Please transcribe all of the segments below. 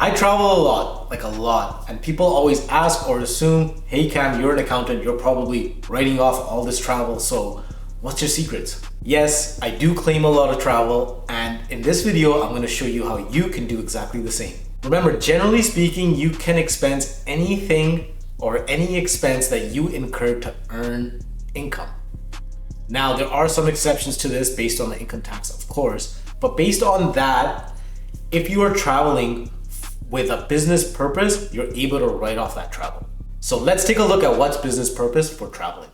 I travel a lot, like a lot, and people always ask or assume, hey Cam, you're an accountant, you're probably writing off all this travel, so what's your secrets? Yes, I do claim a lot of travel, and in this video, I'm going to show you how you can do exactly the same. Remember, generally speaking, you can expense anything or any expense that you incur to earn income. Now, there are some exceptions to this based on the income tax, of course, but based on that, if you are traveling with a business purpose, you're able to write off that travel. So let's take a look at what's business purpose for traveling.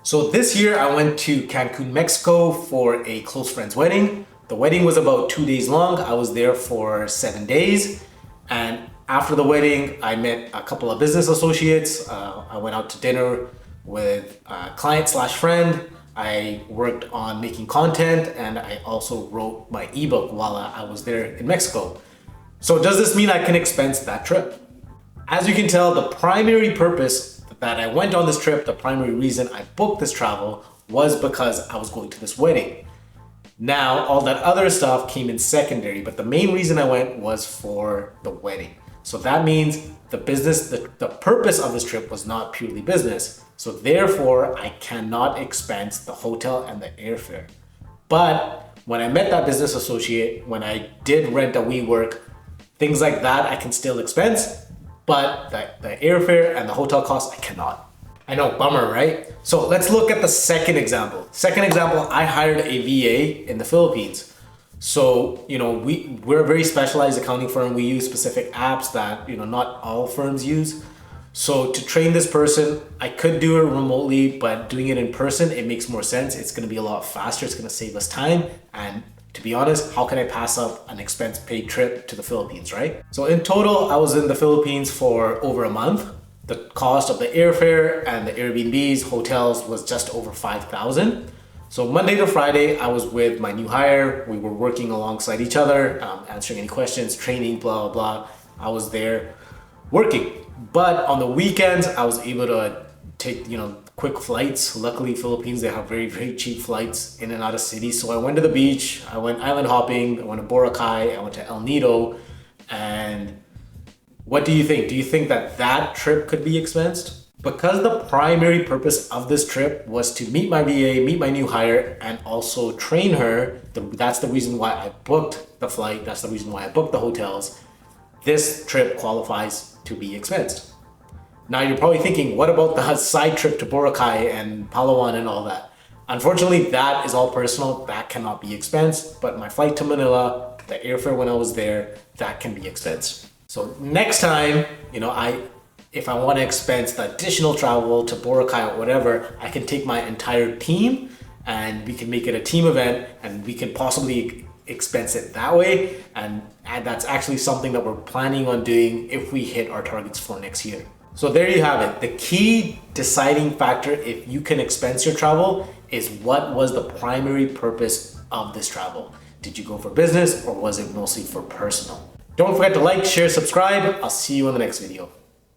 So this year I went to Cancun, Mexico for a close friend's wedding. The wedding was about 2 days long. I was there for 7 days. And after the wedding, I met a couple of business associates. I went out to dinner with a client slash friend. I worked on making content, and I also wrote my ebook while I was there in Mexico. So does this mean I can expense that trip? As you can tell, the primary purpose that I went on this trip, the primary reason I booked this travel was because I was going to this wedding. Now, all that other stuff came in secondary, but the main reason I went was for the wedding. So that means the purpose of this trip was not purely business. So therefore, I cannot expense the hotel and the airfare. But when I met that business associate, when I did rent a WeWork, things like that I can still expense, but the airfare and the hotel costs I cannot. I know, bummer, right? So let's look at the second example. Second example, I hired a VA in the Philippines. So, we're a very specialized accounting firm. We use specific apps that, not all firms use. So to train this person, I could do it remotely, but doing it in person, it makes more sense. It's gonna be a lot faster. It's gonna save us time. And to be honest, how can I pass up an expense paid trip to the Philippines, right? So in total, I was in the Philippines for over a month. The cost of the airfare and the Airbnbs, hotels was just over 5,000. So Monday to Friday, I was with my new hire. We were working alongside each other, answering any questions, training, blah, blah, blah. I was there working. But on the weekends, I was able to take, quick flights. Luckily, Philippines, they have very, very cheap flights in and out of cities. So I went to the beach, I went island hopping, I went to Boracay, I went to El Nido. And what do you think? Do you think that trip could be expensed? Because the primary purpose of this trip was to meet my VA, meet my new hire, and also train her, that's the reason why I booked the flight, that's the reason why I booked the hotels. This trip qualifies to be expensed. Now you're probably thinking, what about the side trip to Boracay and Palawan and all that? Unfortunately, that is all personal. That cannot be expensed, but my flight to Manila, the airfare when I was there, that can be expensed. So next time, if I want to expense the additional travel to Boracay or whatever, I can take my entire team and we can make it a team event and we can possibly expense it that way. And that's actually something that we're planning on doing if we hit our targets for next year. So there you have it. The key deciding factor if you can expense your travel is what was the primary purpose of this travel. Did you go for business or was it mostly for personal? Don't forget to like, share, subscribe. I'll see you in the next video.